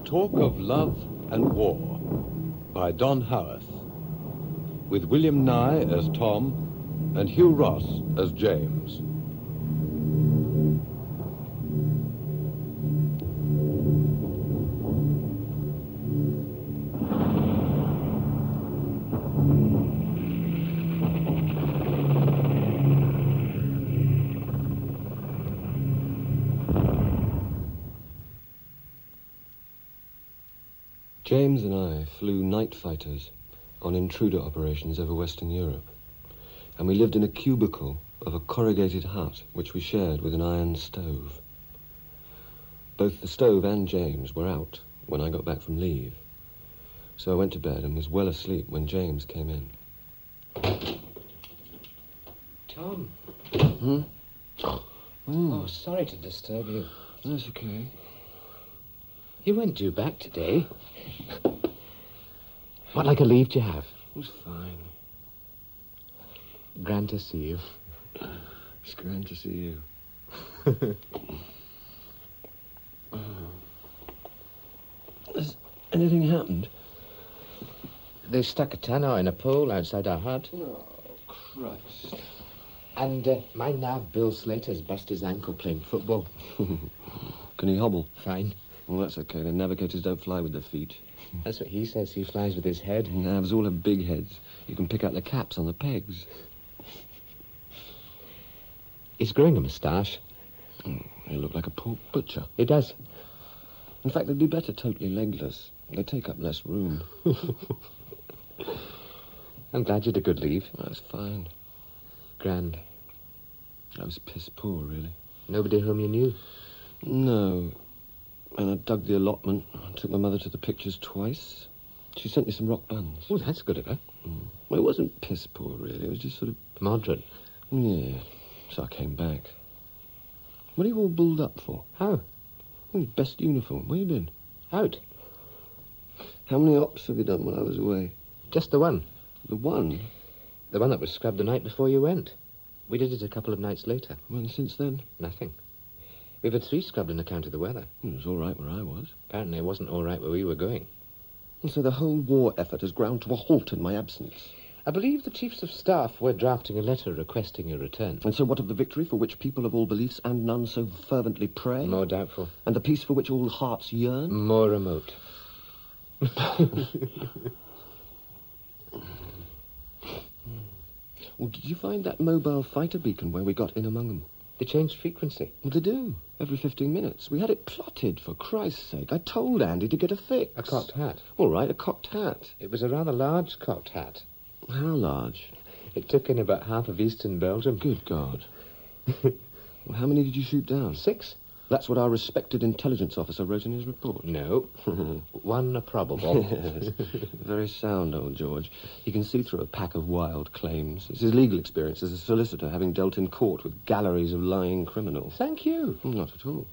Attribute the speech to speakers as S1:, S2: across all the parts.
S1: Talk of Love and War by Don Haworth, with William Nye as Tom and Hugh Ross as James. James and I flew night fighters on intruder operations over Western Europe, and we lived in a cubicle of a corrugated hut which we shared with an iron stove. Both the stove and James were out when I got back from leave, so I went to bed and was well asleep when James came in.
S2: Tom.
S1: Hmm?
S2: Oh, sorry to disturb you.
S1: That's okay.
S2: You weren't due back today. What like a leave do you have?
S1: It was fine.
S2: Grand to see you.
S1: It's grand to see you. Has anything happened?
S2: They stuck a tannoy in a pole outside our hut.
S1: Oh, Christ.
S2: And my nav, Bill Slater's bust his ankle playing football.
S1: Can he hobble?
S2: Fine.
S1: Well, that's okay. The navigators don't fly with their feet.
S2: That's what he says. He flies with his head.
S1: Navs all have big heads. You can pick out the caps on the pegs.
S2: He's growing a moustache.
S1: He look like a pork butcher.
S2: He does.
S1: In fact, they'd be better totally legless. They take up less room.
S2: I'm glad you had a good leave.
S1: That's fine.
S2: Grand.
S1: I was piss poor, really.
S2: Nobody whom you knew?
S1: No. And I dug the allotment. I took my mother to the pictures twice. She sent me some rock buns.
S2: Oh, that's good of her.
S1: Well, it wasn't piss poor, really. It was just sort of...
S2: Moderate.
S1: Yeah. So I came back. What are you all bulled up for?
S2: How?
S1: Oh, best uniform. Where you been?
S2: Out.
S1: How many ops have you done while I was away?
S2: Just the one.
S1: The one?
S2: The one that was scrubbed the night before you went. We did it a couple of nights later.
S1: Well, and since then?
S2: Nothing. We've had 3 scrubbed on account of the weather.
S1: Well, it was all right where I was.
S2: Apparently it wasn't all right where we were going.
S1: And so the whole war effort has ground to a halt in my absence.
S2: I believe the chiefs of staff were drafting a letter requesting your return.
S1: And so what of the victory for which people of all beliefs and none so fervently pray?
S2: More doubtful.
S1: And the peace for which all hearts yearn?
S2: More remote.
S1: Well, did you find that mobile fighter beacon where we got in among them?
S2: They changed frequency.
S1: Well, they do. Every 15 minutes. We had it plotted, for Christ's sake. I told Andy to get a fix.
S2: A cocked hat.
S1: All right, a cocked hat.
S2: It was a rather large cocked hat.
S1: How large?
S2: It took in about half of eastern Belgium.
S1: Good God. Well, how many did you shoot down?
S2: 6.
S1: That's what our respected intelligence officer wrote in his report.
S2: No. 1 probable.
S1: Yes. Very sound, old George. He can see through a pack of wild claims. It's his legal experience as a solicitor, having dealt in court with galleries of lying criminals.
S2: Thank you.
S1: Not at all.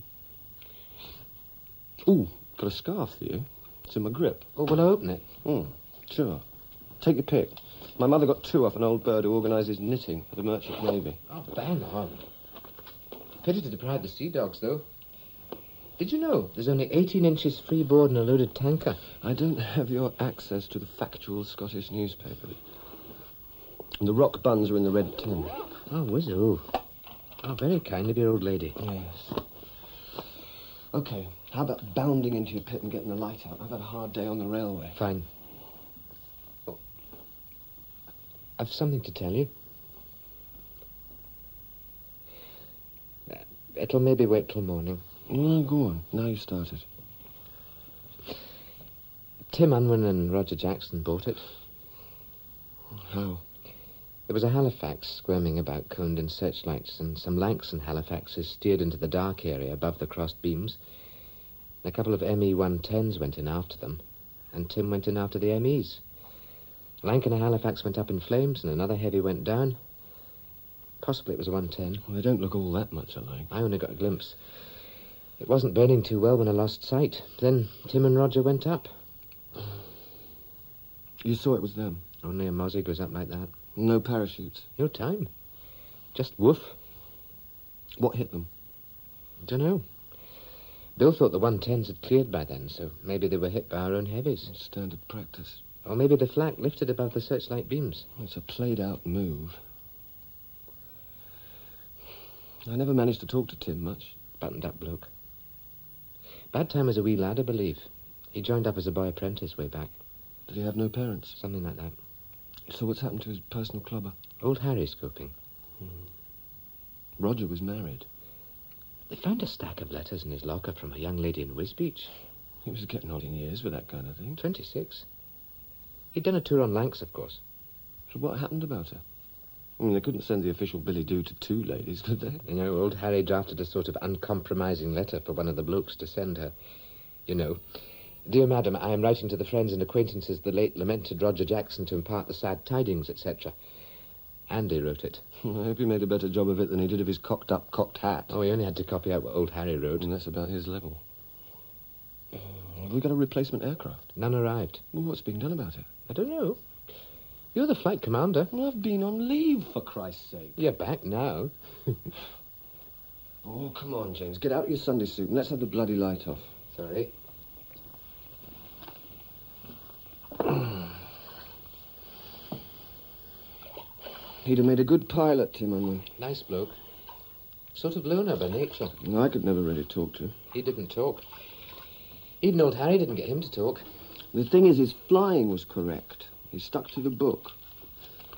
S1: Ooh, got a scarf for you. It's in my grip.
S2: Oh, will I open it?
S1: Sure. Take your pick. My mother got 2 off an old bird who organises knitting at the Merchant Navy.
S2: Oh, bang on. Pity to deprive the sea dogs, though. Did you know there's only 18 inches freeboard in a loaded tanker?
S1: I don't have your access to the factual Scottish newspapers. And the rock buns are in the red tin.
S2: Oh, wizzo. Oh, very kind of your old lady.
S1: Yes. OK, how about bounding into your pit and getting the light out? I've had a hard day on the railway.
S2: Fine. Oh. I've something to tell you. It'll maybe wait till morning.
S1: Well, go on. Now you've started.
S2: Tim Unwin and Roger Jackson bought it.
S1: How?
S2: There was a Halifax squirming about coned in searchlights, and some Lanks and Halifaxes steered into the dark area above the crossed beams. And a couple of ME-110s went in after them, and Tim went in after the MEs. A Lank and a Halifax went up in flames, and another heavy went down. Possibly it was a 110.
S1: Well, they don't look all that much alike.
S2: I only got a glimpse. It wasn't burning too well when I lost sight. Then Tim and Roger went up.
S1: You saw it was them?
S2: Only a mozzie goes up like that.
S1: No parachutes?
S2: No time. Just woof.
S1: What hit them?
S2: Dunno. Bill thought the 110s had cleared by then, so maybe they were hit by our own heavies.
S1: Standard practice.
S2: Or maybe the flak lifted above the searchlight beams.
S1: It's a played-out move. I never managed to talk to Tim much.
S2: Buttoned-up bloke. Bad time as a wee lad, I believe. He joined up as a boy apprentice way back.
S1: Did he have no parents?
S2: Something like that.
S1: So what's happened to his personal clubber?
S2: Old Harry's coping.
S1: Roger was married.
S2: They found a stack of letters in his locker from a young lady in Wisbeach.
S1: He was getting on in years for that kind of thing.
S2: 26. He'd done a tour on Lancs, of course.
S1: So what happened about her? I mean, they couldn't send the official billy do to two ladies, could they?
S2: You know, old Harry drafted a sort of uncompromising letter for one of the blokes to send her. You know, "Dear Madam, I am writing to the friends and acquaintances of the late lamented Roger Jackson to impart the sad tidings, etc." Andy wrote it.
S1: I hope he made a better job of it than he did of his cocked-up cocked hat.
S2: Oh, he only had to copy out what old Harry wrote.
S1: And that's about his level. Have we got a replacement aircraft?
S2: None arrived.
S1: Well, what's being done about it?
S2: I don't know. You're the flight commander.
S1: Well, I've been on leave, for Christ's sake.
S2: You're back now.
S1: Oh, come on, James. Get out your Sunday suit and let's have the bloody light off.
S2: Sorry.
S1: He'd have made a good pilot, Tim, I know.
S2: Nice bloke. Sort of loner by nature.
S1: No, I could never really talk to him.
S2: He didn't talk. Even old Harry didn't get him to talk.
S1: The thing is, his flying was correct. He stuck to the book.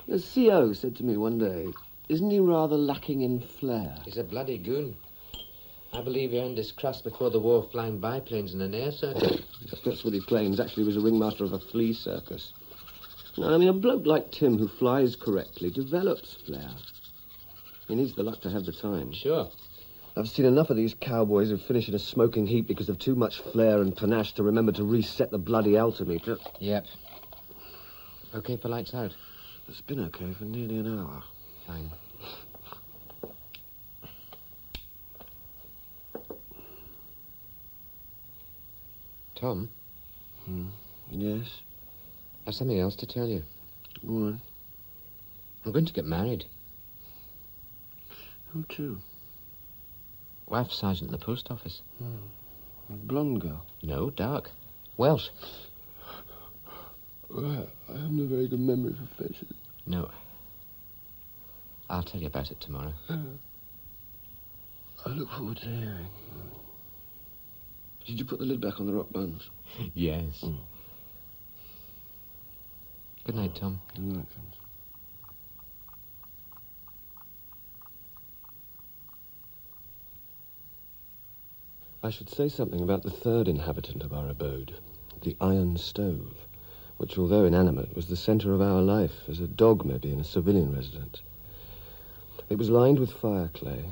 S1: The CO said to me one day, "Isn't he rather lacking in flair?"
S2: He's a bloody goon. I believe he earned his crust before the war flying biplanes in an air circuit.
S1: That's what he claims. Actually, he was a ringmaster of a flea circus. No, I mean, a bloke like Tim who flies correctly develops flair. He needs the luck to have the time.
S2: Sure.
S1: I've seen enough of these cowboys who finish in a smoking heap because of too much flair and panache to remember to reset the bloody altimeter.
S2: Yep. Okay for lights out?
S1: It's been okay for nearly an hour.
S2: Fine. Tom?
S1: Yes?
S2: I've something else to tell you.
S1: Go on.
S2: I'm going to get married.
S1: Who to?
S2: Wife sergeant in the post office.
S1: A blonde girl?
S2: No, dark. Welsh.
S1: Well, I haven't a very good memory for faces.
S2: No. I'll tell you about it tomorrow.
S1: I look forward to hearing. Did you put the lid back on the rock buns?
S2: Yes. Good night, Tom.
S1: Good night, James. I should say something about the third inhabitant of our abode, the iron stove, which, although inanimate, was the centre of our life, as a dog may be in a civilian residence. It was lined with fire clay,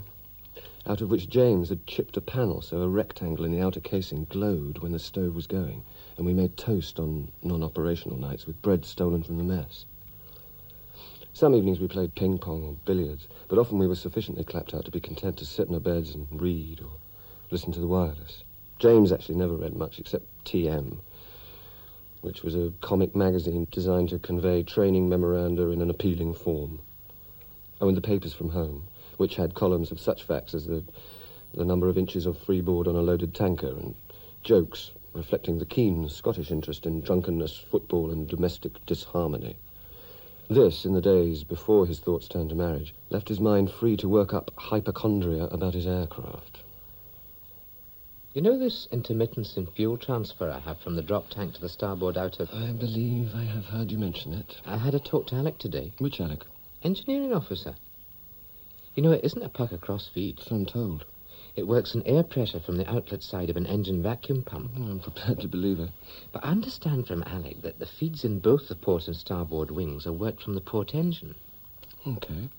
S1: out of which James had chipped a panel so a rectangle in the outer casing glowed when the stove was going, and we made toast on non-operational nights with bread stolen from the mess. Some evenings we played ping-pong or billiards, but often we were sufficiently clapped out to be content to sit in our beds and read or listen to the wireless. James actually never read much except TM, which was a comic magazine designed to convey training memoranda in an appealing form. Oh, and the papers from home, which had columns of such facts as the number of inches of freeboard on a loaded tanker and jokes reflecting the keen Scottish interest in drunkenness, football and domestic disharmony. This, in the days before his thoughts turned to marriage, left his mind free to work up hypochondria about his aircraft.
S2: You know this intermittence in fuel transfer I have from the drop tank to the starboard outer...
S1: I believe I have heard you mention it.
S2: I had a talk to Alec today.
S1: Which Alec?
S2: Engineering officer. You know, it isn't a puck across feed.
S1: So I'm told.
S2: It works on air pressure from the outlet side of an engine vacuum pump.
S1: I'm prepared to believe it.
S2: But I understand from Alec that the feeds in both the port and starboard wings are worked from the port engine.
S1: Okay.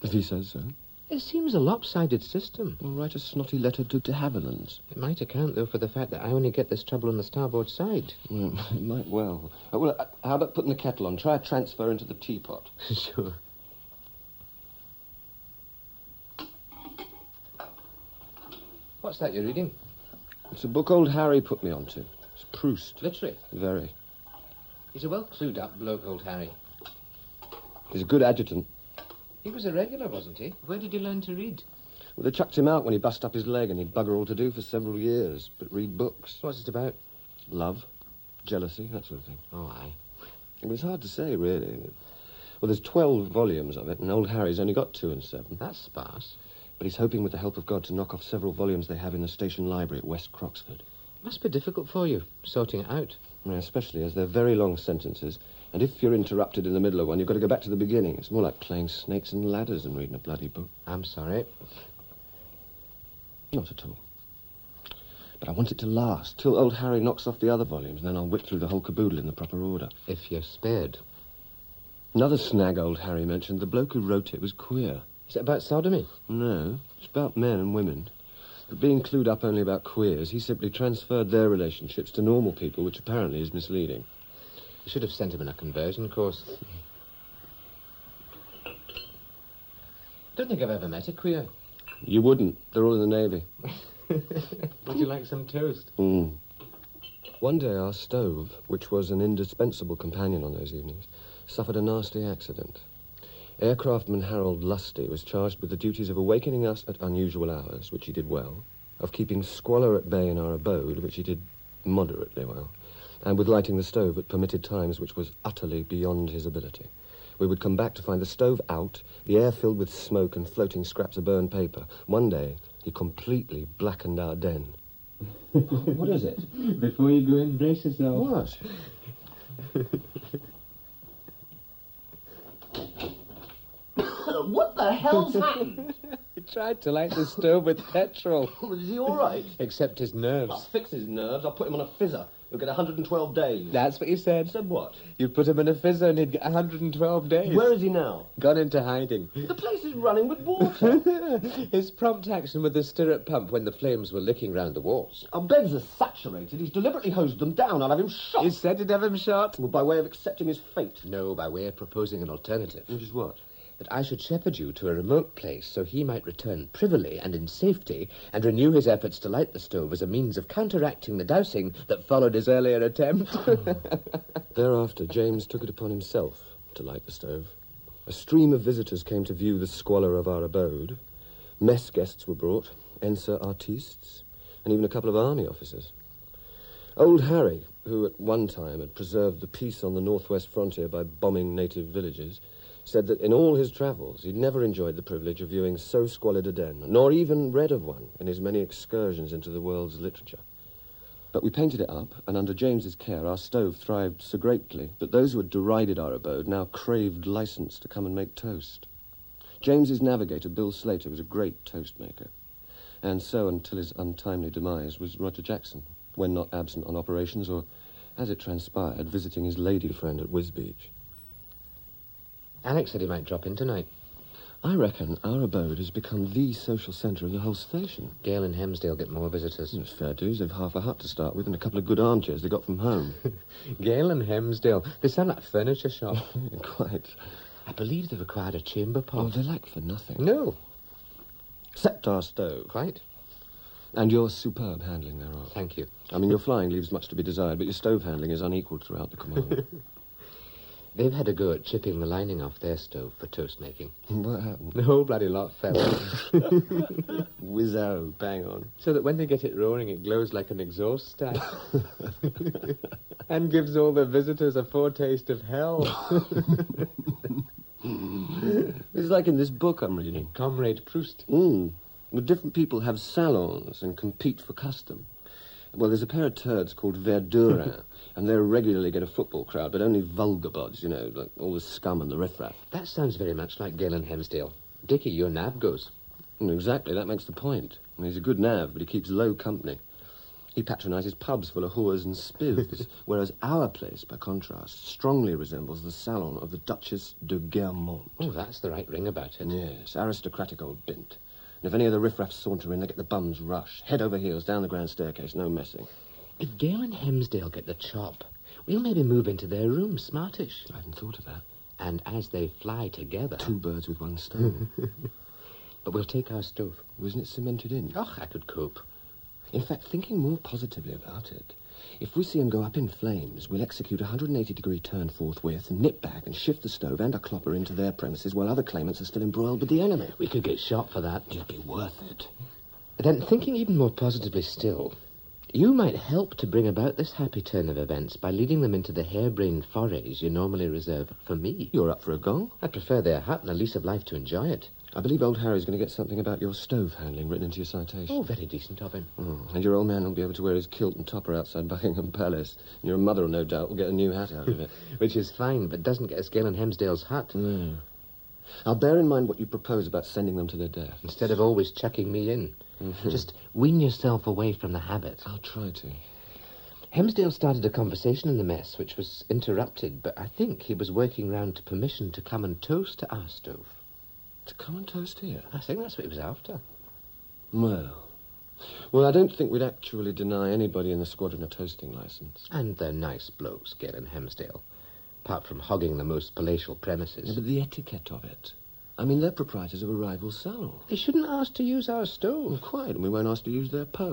S1: If he says so.
S2: It seems a lopsided system.
S1: Well, write a snotty letter to de Havilland's.
S2: It might account, though, for the fact that I only get this trouble on the starboard side.
S1: Well, it might well. How about putting the kettle on? Try a transfer into the teapot.
S2: Sure. What's that you're reading?
S1: It's a book old Harry put me onto. It's Proust.
S2: Literary?
S1: Very.
S2: He's a well clued up bloke, old Harry.
S1: He's a good adjutant.
S2: He was a regular, wasn't he? Where did he learn to read?
S1: Well, they chucked him out when he bust up his leg and he'd bugger all to do for several years, but read books.
S2: What's it about?
S1: Love, jealousy, that sort of thing.
S2: Oh, aye.
S1: It was hard to say, really. Well, there's 12 volumes of it, and old Harry's only got 2 and 7.
S2: That's sparse.
S1: But he's hoping with the help of God to knock off several volumes they have in the station library at West Croxford.
S2: Must be difficult for you, sorting it out.
S1: Yeah, especially as they're very long sentences, and if you're interrupted in the middle of one, you've got to go back to the beginning. It's more like playing snakes and ladders than reading a bloody book.
S2: I'm sorry.
S1: Not at all. But I want it to last, till old Harry knocks off the other volumes, and then I'll whip through the whole caboodle in the proper order.
S2: If you're spared.
S1: Another snag old Harry mentioned, the bloke who wrote it was queer.
S2: Is it about sodomy?
S1: No, it's about men and women. But being clued up only about queers, he simply transferred their relationships to normal people, which apparently is misleading.
S2: You should have sent him on a conversion course. Don't think I've ever met a queer.
S1: You wouldn't. They're all in the Navy.
S2: Would you like some toast?
S1: One day our stove, which was an indispensable companion on those evenings, suffered a nasty accident. Aircraftman Harold Lusty was charged with the duties of awakening us at unusual hours, which he did well, of keeping squalor at bay in our abode, which he did moderately well, and with lighting the stove at permitted times, which was utterly beyond his ability. We would come back to find the stove out, the air filled with smoke and floating scraps of burned paper. One day, he completely blackened our den. What is it?
S2: Before you go in, brace yourself.
S1: What?
S3: What the hell's happened?
S2: He tried to light the stove with petrol.
S3: Is he all right?
S2: Except his nerves.
S3: I'll fix his nerves. I'll put him on a fizzer. He'll get 112 days.
S2: That's what you said.
S3: Said what?
S2: You'd put him in a fizzer and he'd get 112 days.
S3: Where is he now?
S2: Gone into hiding.
S3: The place is running with water.
S2: His prompt action with the stirrup pump when the flames were licking round the walls.
S3: Our beds are saturated. He's deliberately hosed them down. I'll have him shot.
S2: You said you'd have him shot?
S3: Well, by way of accepting his fate.
S2: No, by way of proposing an alternative.
S1: Which is what?
S2: That I should shepherd you to a remote place so he might return privily and in safety and renew his efforts to light the stove as a means of counteracting the dousing that followed his earlier attempt.
S1: Thereafter, James took it upon himself to light the stove. A stream of visitors came to view the squalor of our abode. Mess guests were brought, enser artistes, and even a couple of army officers. Old Harry, who at one time had preserved the peace on the northwest frontier by bombing native villages, said that in all his travels he'd never enjoyed the privilege of viewing so squalid a den, nor even read of one in his many excursions into the world's literature. But we painted it up, and under James's care our stove thrived so greatly that those who had derided our abode now craved license to come and make toast. James's navigator, Bill Slater, was a great toast maker, and so until his untimely demise was Roger Jackson, when not absent on operations or, as it transpired, visiting his lady friend at Wisbeach.
S2: Alex said he might drop in tonight.
S1: I reckon our abode has become the social centre of the whole station.
S2: Gale and Hemsdale get more visitors.
S1: It's fair dues. They've half a hut to start with and a couple of good armchairs they got from home.
S2: Gale and Hemsdale. They sound like a furniture shop.
S1: Quite.
S2: I believe they've acquired a chamber pot.
S1: Oh, they lack for nothing.
S2: No.
S1: Except our stove.
S2: Quite.
S1: And your superb handling thereof.
S2: Thank you.
S1: I mean, your flying leaves much to be desired, but your stove handling is unequalled throughout the command.
S2: They've had a go at chipping the lining off their stove for toast making.
S1: What happened?
S2: The whole bloody lot fell.
S1: Whizzo, bang on.
S2: So that when they get it roaring, it glows like an exhaust stack. And gives all the visitors a foretaste of hell.
S1: It's like in this book I'm reading.
S2: Comrade Proust.
S1: The different people have salons and compete for custom. Well, there's a pair of turds called Verdurin, and they regularly get a football crowd, but only vulgar bods, you know, like all the scum and the riffraff.
S2: That sounds very much like Gale and Hemsdale. Dickie, your nab goes.
S1: Exactly, that makes the point. I mean, he's a good nav, but he keeps low company. He patronises pubs full of whores and spivs, whereas our place, by contrast, strongly resembles the salon of the Duchess de Guermantes.
S2: Oh, that's the right ring about it.
S1: Yes, aristocratic old bint. And if any of the riffraffs saunter in, they get the bums rush. Head over heels, down the grand staircase, no messing.
S2: If Gale and Hemsdale get the chop, we'll maybe move into their room, smartish.
S1: I hadn't thought of that.
S2: And as they fly together...
S1: 2 birds with 1 stone.
S2: But we'll take our stove.
S1: Wasn't it cemented in?
S2: Oh, I could cope.
S1: In fact, thinking more positively about it,
S3: If we see him go up in flames, we'll execute a 180-degree turn forthwith, nip back and shift the stove and a clopper into their premises while other claimants are still embroiled with the enemy.
S2: We could get shot for that.
S3: It'd be worth it.
S2: Then, thinking even more positively still, you might help to bring about this happy turn of events by leading them into the harebrained forays you normally reserve for me.
S3: You're up for a gong?
S2: I prefer their hut and a lease of life to enjoy it.
S1: I believe old Harry's going to get something about your stove handling written into your citation.
S2: Oh, very decent of him.
S1: And your old man will be able to wear his kilt and topper outside Buckingham Palace. And your mother, no doubt, will get a new hat out of it.
S2: Which is fine, but doesn't get us Gale and Hemsdale's hut.
S1: No. I'll bear in mind what you propose about sending them to their death.
S2: Instead of always chucking me in. Just wean yourself away from the habit.
S1: I'll try to.
S2: Hemsdale started a conversation in the mess, which was interrupted, but I think he was working round to permission to come and toast to our stove.
S1: To come and toast here?
S2: I think that's what he was after.
S1: Well, I don't think we'd actually deny anybody in the squadron a toasting licence.
S2: And they're nice blokes, Gale and Hemsdale. Apart from hogging the most palatial premises.
S1: Yeah, but the etiquette of it. I mean, they're proprietors of a rival salon.
S2: They shouldn't ask to use our stove.
S1: Well, quite, and we won't ask to use their po.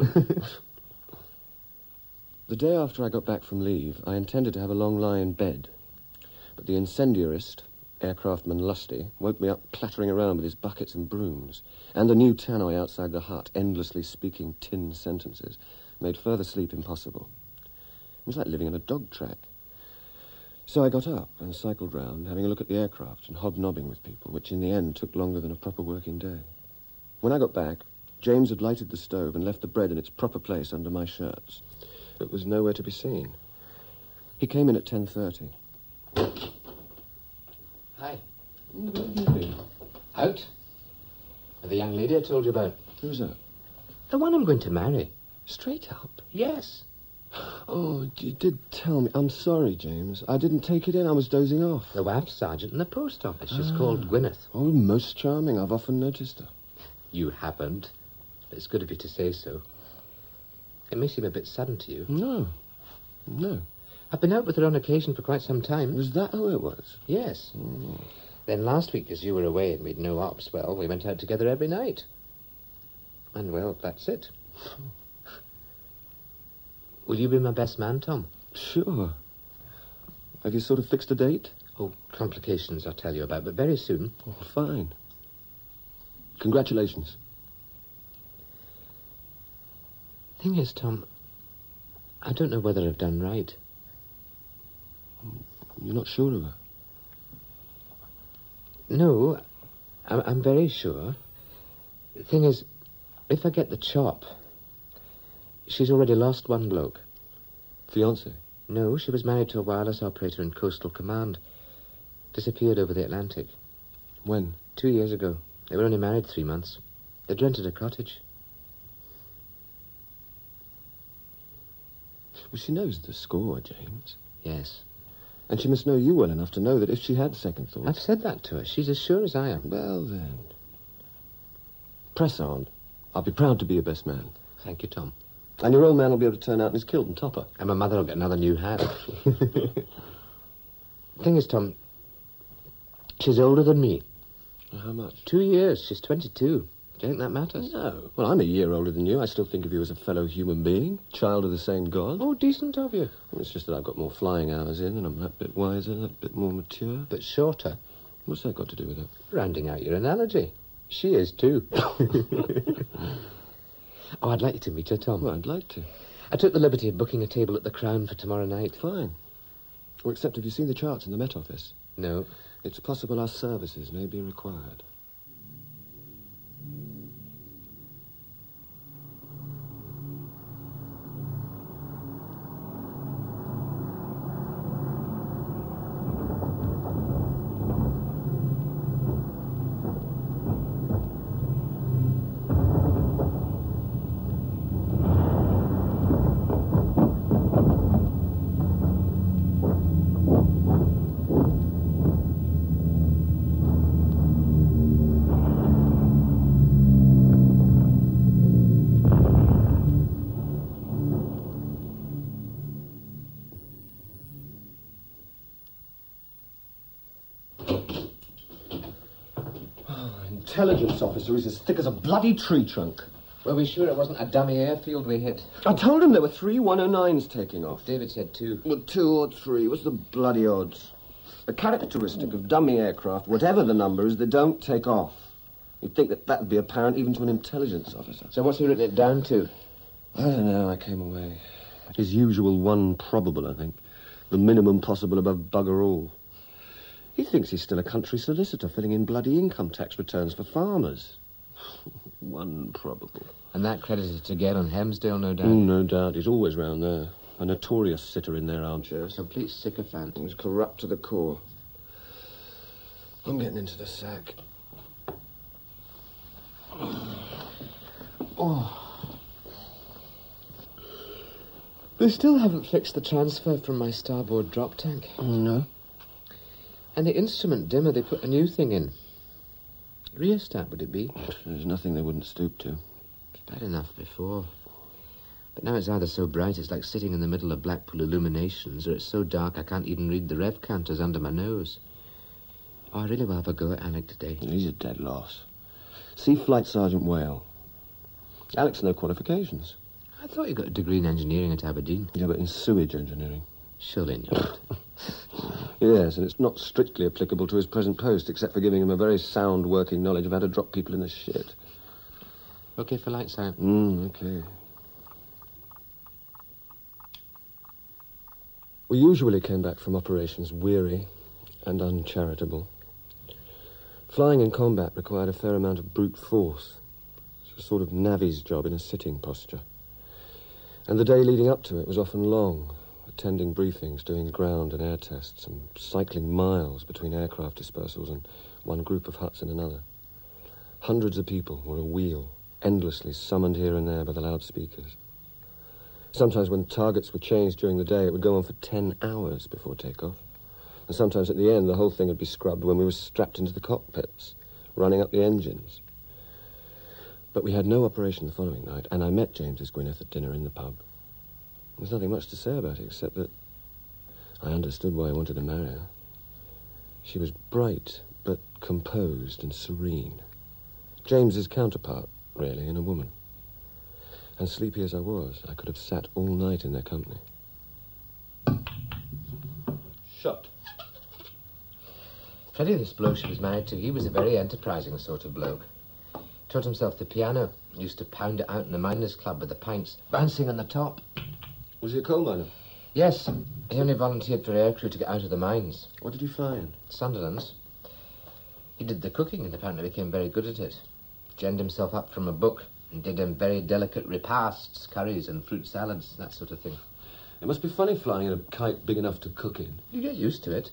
S1: The day after I got back from leave, I intended to have a long lie in bed. But the incendiarist, aircraftman Lusty, woke me up clattering around with his buckets and brooms, and the new tannoy outside the hut, endlessly speaking tin sentences, made further sleep impossible. It was like living on a dog track. So I got up and cycled round, having a look at the aircraft and hobnobbing with people, which in the end took longer than a proper working day. When I got back, James had lighted the stove and left the bread in its proper place under my shirts. It was nowhere to be seen. He came in at 10:30.
S2: Hi.
S1: Where have you been?
S2: Out? With the young lady I told you about.
S1: Who's that?
S2: The one I'm going to marry.
S1: Straight up?
S2: Yes.
S1: Oh, you did tell me. I'm sorry, James. I didn't take it in. I was dozing off.
S2: The wife's sergeant in the post office. She's called Gwyneth.
S1: Oh, most charming. I've often noticed her.
S2: You haven't. But it's good of you to say so. It may seem a bit sudden to you.
S1: No.
S2: I've been out with her on occasion for quite some time.
S1: Was that how it was?
S2: Yes. Then last week, as you were away and we'd no ops, well, we went out together every night. And, well, that's it. Will you be my best man, Tom?
S1: Sure. Have you sort of fixed a date?
S2: Oh, complications I'll tell you about, but very soon.
S1: Oh, fine. Congratulations.
S2: Thing is, Tom, I don't know whether I've done right.
S1: You're not sure of her?
S2: No, I'm very sure. The thing is, if I get the chop, she's already lost one bloke.
S1: Fiancé?
S2: No, she was married to a wireless operator in Coastal Command. Disappeared over the Atlantic.
S1: When?
S2: 2 years ago. They were only married 3 months. They'd rented a cottage.
S1: Well, she knows the score, James.
S2: Yes.
S1: And she must know you well enough to know that if she had second thoughts...
S2: I've said that to her. She's as sure as I am.
S1: Well, then. Press on. I'll be proud to be your best man.
S2: Thank you, Tom.
S1: And your old man will be able to turn out in his kilt and topper.
S2: And my mother will get another new hat. Thing is, Tom, she's older than me.
S1: How much?
S2: 2 years. She's 22. Do you think that matters?
S1: No. Well, I'm a year older than you. I still think of you as a fellow human being, child of the same God.
S2: Oh, decent of you.
S1: Well, it's just that I've got more flying hours in, and I'm that bit wiser, that bit more mature.
S2: But shorter.
S1: What's that got to do with it?
S2: Rounding out your analogy. She is, too. Oh, I'd like you to meet her, Tom.
S1: Well, I'd like to.
S2: I took the liberty of booking a table at the Crown for tomorrow night.
S1: Fine. Well, except have you seen the charts in the Met Office?
S2: No.
S1: It's possible our services may be required.
S3: Intelligence officer is as thick as a bloody tree trunk.
S2: Were we sure it wasn't a dummy airfield we hit?
S3: I told him there were 3 109s taking off.
S2: David said 2.
S3: Well, 2 or 3. What's the bloody odds? A characteristic of dummy aircraft, whatever the number is, they don't take off. You'd think that would be apparent even to an intelligence officer.
S2: So what's he written it down to?
S3: I don't know. I came away. His usual 1 probable, I think. The minimum possible above bugger all. He thinks he's still a country solicitor filling in bloody income tax returns for farmers. 1 probable.
S2: And that credited again on Hemsdale, no doubt?
S3: No doubt. He's always round there. A notorious sitter in their armchairs.
S2: Complete sycophant.
S3: He's corrupt to the core. I'm getting into the sack.
S2: Oh. They still haven't fixed the transfer from my starboard drop tank.
S3: No.
S2: And the instrument dimmer, they put a new thing in. Rheostat, would it be?
S3: There's nothing they wouldn't stoop to.
S2: It's bad enough before. But now it's either so bright it's like sitting in the middle of Blackpool illuminations, or it's so dark I can't even read the rev counters under my nose. Oh, I really will have a go at Alec today.
S3: He's a dead loss. See Flight Sergeant Whale. Alec's no qualifications.
S2: I thought you got a degree in engineering at Aberdeen.
S3: Yeah, but in sewage engineering.
S2: Surely not.
S3: Yes, and it's not strictly applicable to his present post, except for giving him a very sound working knowledge of how to drop people in the shit.
S2: Okay for lights out.
S3: Okay. We usually came back from operations weary and uncharitable. Flying in combat required a fair amount of brute force. It was a sort of navvy's job in a sitting posture. And the day leading up to it was often long, attending briefings, doing ground and air tests, and cycling miles between aircraft dispersals and one group of huts and another. Hundreds of people were a wheel, endlessly summoned here and there by the loudspeakers. Sometimes when targets were changed during the day, it would go on for 10 hours before takeoff. And sometimes at the end, the whole thing would be scrubbed when we were strapped into the cockpits, running up the engines. But we had no operation the following night, and I met James's Gwyneth at dinner in the pub. There's nothing much to say about it, except that I understood why he wanted to marry her. She was bright, but composed and serene. James's counterpart, really, in a woman. And sleepy as I was, I could have sat all night in their company. Shut.
S2: Freddie, this bloke she was married to, he was a very enterprising sort of bloke. Taught himself the piano. Used to pound it out in the miners' club with the pints, bouncing on the top.
S3: Was he a coal miner?
S2: Yes. He only volunteered for aircrew to get out of the mines.
S3: What did you find?
S2: Sunderland's. He did the cooking and apparently became very good at it. Ginned himself up from a book and did very delicate repasts, curries and fruit salads, that sort of thing.
S3: It must be funny flying in a kite big enough to cook in.
S2: You get used to it.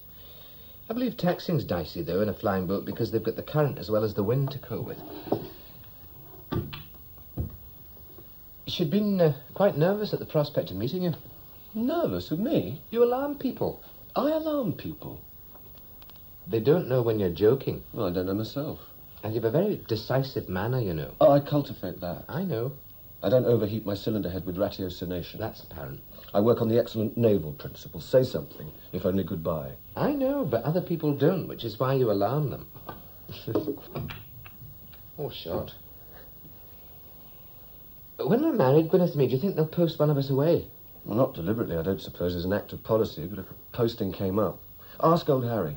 S2: I believe taxing's dicey, though, in a flying boat because they've got the current as well as the wind to cope with. She'd been quite nervous at the prospect of meeting you.
S3: Nervous of me?
S2: You alarm people.
S3: I alarm people.
S2: They don't know when you're joking.
S3: Well, I don't know myself.
S2: And you've a very decisive manner, you know.
S3: Oh, I cultivate that.
S2: I know.
S3: I don't overheat my cylinder head with ratiocination.
S2: That's apparent.
S3: I work on the excellent naval principle. Say something, if only goodbye.
S2: I know, but other people don't, which is why you alarm them. Oh, shot. When we're married, Gwyneth and me, do you think they'll post one of us away?
S3: Well, not deliberately, I don't suppose, as an act of policy, but if a posting came up. Ask old Harry.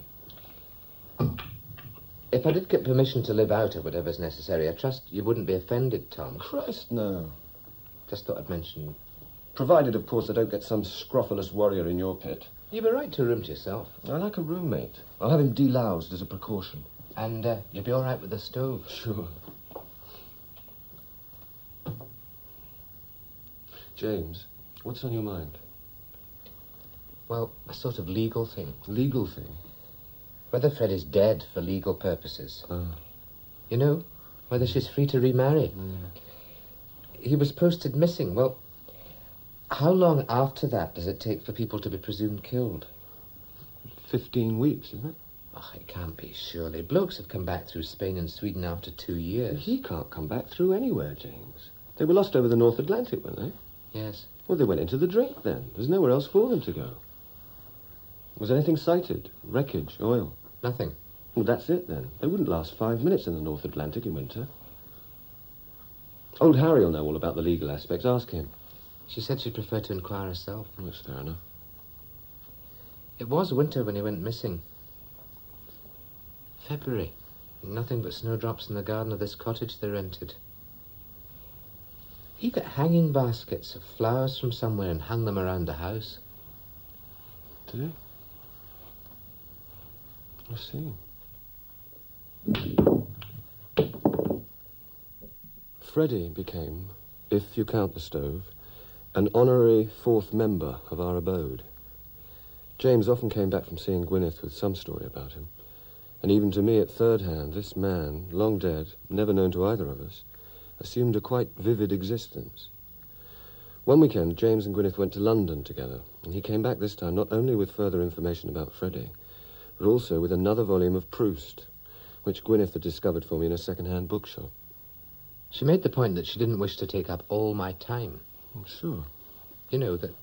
S2: If I did get permission to live out or whatever's necessary, I trust you wouldn't be offended, Tom.
S3: Christ, no.
S2: Just thought I'd mention.
S3: Provided, of course, I don't get some scrofulous warrior in your pit.
S2: You've a right to a room to yourself.
S3: I like a roommate. I'll have him deloused as a precaution.
S2: And you'll be all right with the stove.
S3: Sure. James, what's on your mind?
S2: Well, a sort of legal thing.
S3: Legal thing?
S2: Whether Fred is dead for legal purposes.
S3: Oh.
S2: You know, whether she's free to remarry. He was posted missing. Well, how long after that does it take for people to be presumed killed?
S3: 15 weeks, isn't it?
S2: Oh, it can't be, surely. Blokes have come back through Spain and Sweden after 2 years.
S3: He can't come back through anywhere, James. They were lost over the North Atlantic, weren't they?
S2: Yes.
S3: Well, they went into the drink then. There's nowhere else for them to go. Was anything sighted? Wreckage, oil?
S2: Nothing.
S3: Well, that's it then. They wouldn't last 5 minutes in the North Atlantic in winter. Old Harry will know all about the legal aspects. Ask him.
S2: She said she'd prefer to inquire herself.
S3: Well, that's fair enough.
S2: It was winter when he went missing. February. Nothing but snowdrops in the garden of this cottage they rented. He got hanging baskets of flowers from somewhere and hung them around the house.
S3: Did he? I see. Freddie became, if you count the stove, an honorary fourth member of our abode. James often came back from seeing Gwyneth with some story about him, and even to me at third hand, this man, long dead, never known to either of us, assumed a quite vivid existence. One weekend, James and Gwyneth went to London together, and he came back this time not only with further information about Freddie, but also with another volume of Proust, which Gwyneth had discovered for me in a second-hand bookshop.
S2: She made the point that she didn't wish to take up all my time.
S3: Oh, sure.
S2: You know, that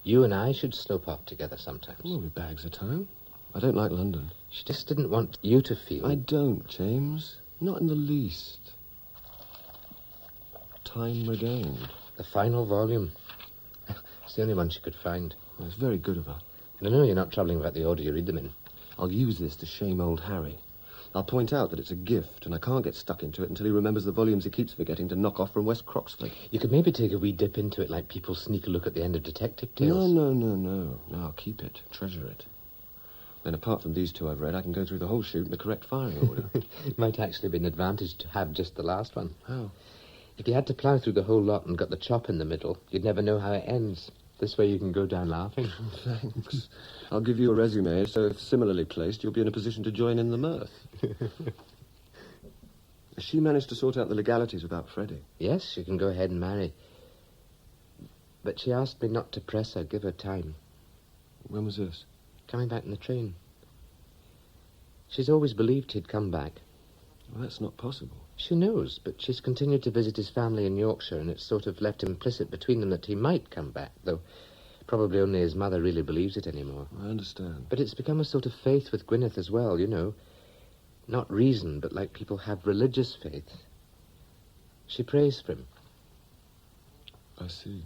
S2: you and I should slope off together sometimes.
S3: We'll be bags of time. I don't like London.
S2: She just didn't want you to feel...
S3: I don't, James. Not in the least. Time regained.
S2: The final volume. It's the only one she could find.
S3: Well, it's very good of her.
S2: And I know you're not troubling about the order you read them in.
S3: I'll use this to shame old Harry. I'll point out that it's a gift, and I can't get stuck into it until he remembers the volumes he keeps forgetting to knock off from West Croxford.
S2: You could maybe take a wee dip into it like people sneak a look at the end of detective tales.
S3: No. No, I'll keep it. Treasure it. Then apart from these two I've read, I can go through the whole shoot in the correct firing order.
S2: It might actually be an advantage to have just the last one.
S3: How?
S2: If you had to plough through the whole lot and got the chop in the middle, you'd never know how it ends. This way you can go down laughing.
S3: Thanks. I'll give you a resume, so if similarly placed, you'll be in a position to join in the mirth. Has she managed to sort out the legalities about Freddie?
S2: Yes, she can go ahead and marry. But she asked me not to press her, give her time.
S3: When was this?
S2: Coming back in the train. She's always believed he'd come back.
S3: Well, that's not possible.
S2: She knows, but she's continued to visit his family in Yorkshire, and it's sort of left implicit between them that he might come back, though probably only his mother really believes it anymore.
S3: I understand.
S2: But it's become a sort of faith with Gwyneth as well, you know. Not reason, but like people have religious faith. She prays for him.
S3: I see.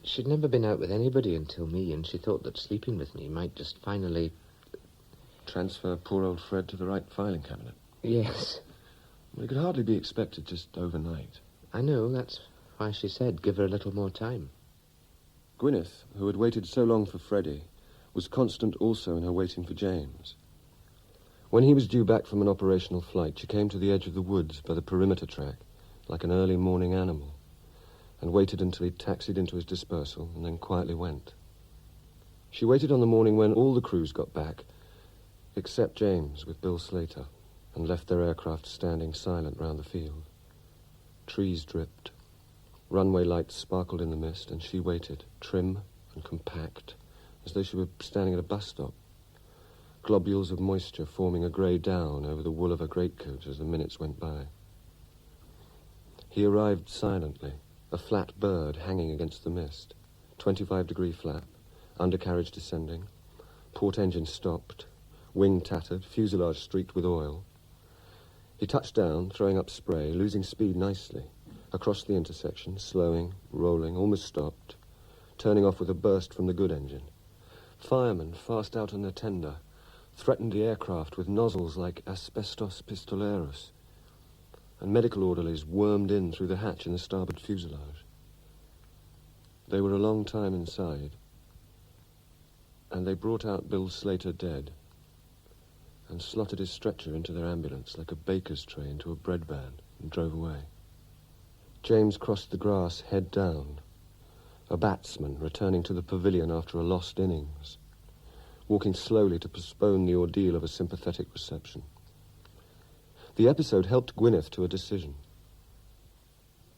S2: She'd never been out with anybody until me, and she thought that sleeping with me might just finally...
S3: Transfer poor old Fred to the right filing cabinet.
S2: Yes.
S3: Well, it could hardly be expected just overnight.
S2: I know, that's why she said give her a little more time.
S3: Gwyneth, who had waited so long for Freddie, was constant also in her waiting for James. When he was due back from an operational flight, she came to the edge of the woods by the perimeter track, like an early morning animal, and waited until he taxied into his dispersal and then quietly went. She waited on the morning when all the crews got back, except James with Bill Slater, and left their aircraft standing silent round the field. Trees dripped. Runway lights sparkled in the mist, and she waited, trim and compact, as though she were standing at a bus stop. Globules of moisture forming a grey down over the wool of her greatcoat as the minutes went by. He arrived silently, a flat bird hanging against the mist, 25-degree flap, undercarriage descending, port engine stopped, wing tattered, fuselage streaked with oil. He touched down, throwing up spray, losing speed nicely, across the intersection, slowing, rolling, almost stopped, turning off with a burst from the good engine. Firemen, fast out on their tender, threatened the aircraft with nozzles like asbestos pistoleros, and medical orderlies wormed in through the hatch in the starboard fuselage. They were a long time inside, and they brought out Bill Slater dead, and slotted his stretcher into their ambulance like a baker's tray into a bread van and drove away. James crossed the grass head down, a batsman returning to the pavilion after a lost innings, walking slowly to postpone the ordeal of a sympathetic reception. The episode helped Gwyneth to a decision.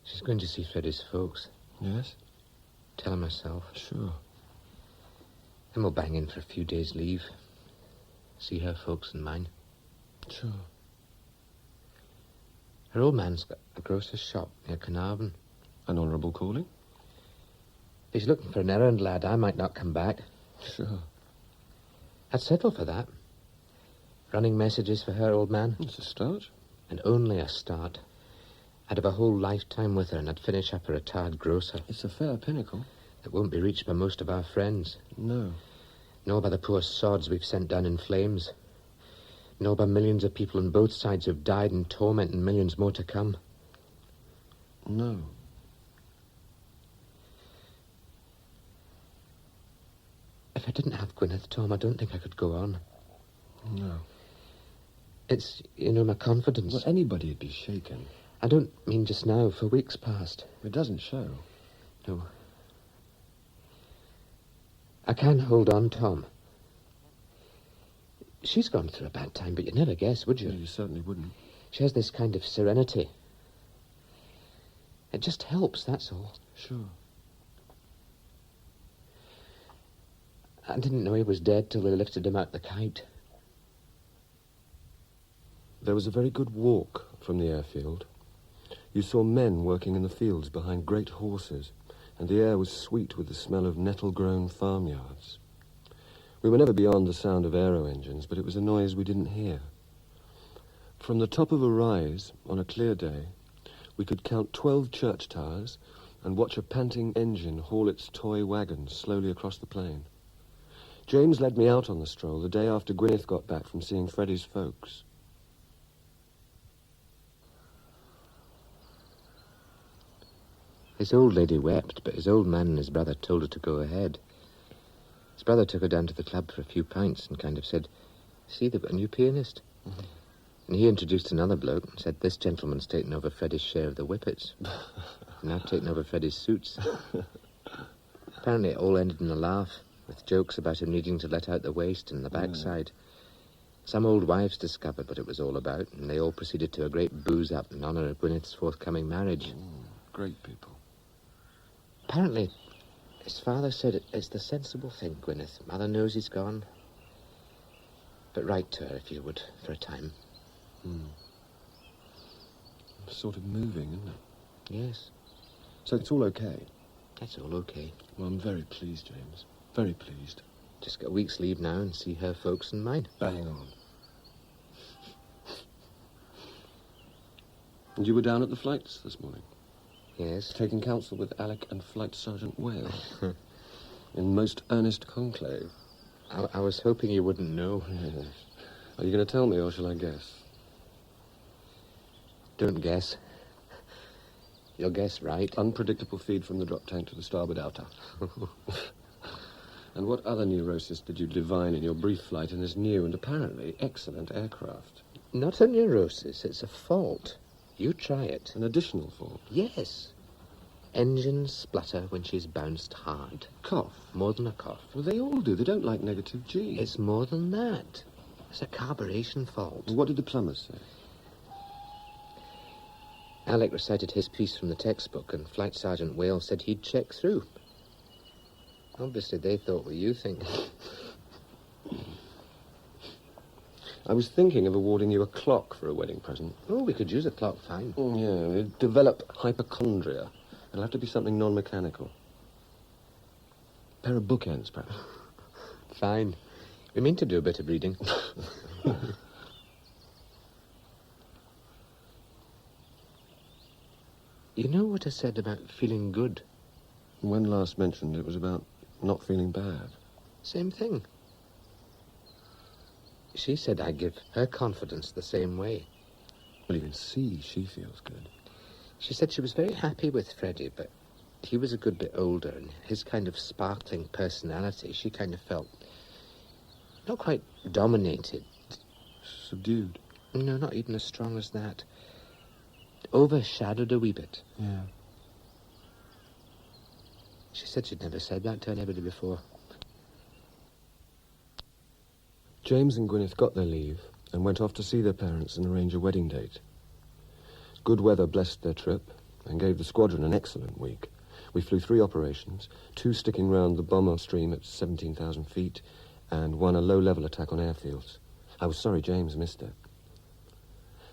S2: She's going to see Freddie's folks.
S3: Yes?
S2: Tell him herself.
S3: Sure.
S2: Then we'll bang in for a few days' leave. See her folks and mine.
S3: Sure.
S2: Her old man's got a grocer's shop near Carnarvon.
S3: An honourable calling?
S2: If he's looking for an errand lad, I might not come back.
S3: Sure.
S2: I'd settle for that. Running messages for her old man.
S3: It's a start.
S2: And only a start. I'd have a whole lifetime with her, and I'd finish up a retired grocer.
S3: It's a fair pinnacle.
S2: It won't be reached by most of our friends.
S3: No.
S2: Nor by the poor sods we've sent down in flames. Nor by millions of people on both sides who've died in torment and millions more to come.
S3: No.
S2: If I didn't have Gwyneth, Tom, I don't think I could go on.
S3: No.
S2: It's, my confidence.
S3: Well, anybody'd be shaken.
S2: I don't mean just now, for weeks past.
S3: It doesn't show.
S2: No. I can hold on, Tom. She's gone through a bad time, but you'd never guess, would you?
S3: No, you certainly wouldn't.
S2: She has this kind of serenity. It just helps, that's all.
S3: Sure.
S2: I didn't know he was dead till they lifted him out the kite.
S3: There was a very good walk from the airfield. You saw men working in the fields behind great horses, and the air was sweet with the smell of nettle-grown farmyards. We were never beyond the sound of aero engines, but it was a noise we didn't hear. From the top of a rise, on a clear day, we could count 12 church towers and watch a panting engine haul its toy wagons slowly across the plain. James led me out on the stroll the day after Gwyneth got back from seeing Freddie's folks.
S2: His old lady wept, but his old man and his brother told her to go ahead. His brother took her down to the club for a few pints and kind of said, "See, they've got a new pianist." Mm-hmm. And he introduced another bloke and said, "This gentleman's taken over Freddie's share of the whippets. And I've taken over Freddie's suits." Apparently it all ended in a laugh, with jokes about him needing to let out the waist and the backside. Some old wives discovered what it was all about, and they all proceeded to a great booze-up in honour of Gwyneth's forthcoming marriage.
S3: Great people.
S2: Apparently, his father said it's the sensible thing, Gwyneth. Mother knows he's gone. But write to her, if you would, for a time.
S3: Sort of moving, isn't it?
S2: Yes.
S3: So it's all okay?
S2: That's all okay.
S3: Well, I'm very pleased, James. Very pleased.
S2: Just got a week's leave now and see her folks and mine.
S3: Bang on. And you were down at the flights this morning?
S2: Yes.
S3: Taking counsel with Alec and Flight Sergeant Whale. In most earnest conclave.
S2: I was hoping you wouldn't know.
S3: Yes. Are you going to tell me, or shall I guess?
S2: Don't guess. You'll guess right.
S3: Unpredictable feed from the drop tank to the starboard outer. And what other neurosis did you divine in your brief flight in this new and apparently excellent aircraft?
S2: Not a neurosis, it's a fault. You try it.
S3: An additional fault?
S2: Yes. Engines splutter when she's bounced hard.
S3: Cough?
S2: More than a cough.
S3: Well, they all do. They don't like negative G.
S2: It's more than that. It's a carburation fault.
S3: What did the plumbers say?
S2: Alec recited his piece from the textbook, and Flight Sergeant Whale said he'd check through. Obviously, they thought what you think.
S3: I was thinking of awarding you a clock for a wedding present.
S2: Oh, we could use a clock, fine.
S3: Yeah, it'd develop hypochondria. It'll have to be something non-mechanical. A pair of bookends, perhaps.
S2: Fine. We mean to do a bit of reading. You know what I said about feeling good?
S3: When last mentioned, it was about not feeling bad.
S2: Same thing. She said I give her confidence the same way.
S3: Well, you can see she feels good.
S2: She said she was very happy with Freddie, but he was a good bit older, and his kind of sparkling personality, she kind of felt not quite dominated.
S3: Subdued.
S2: No, not even as strong as that. Overshadowed a wee bit.
S3: Yeah.
S2: She said she'd never said that to anybody before.
S3: James and Gwyneth got their leave and went off to see their parents and arrange a wedding date. Good weather blessed their trip and gave the squadron an excellent week. We flew 3 operations, 2 sticking round the bomber stream at 17,000 feet, and 1 a low-level attack on airfields. I was sorry James missed it.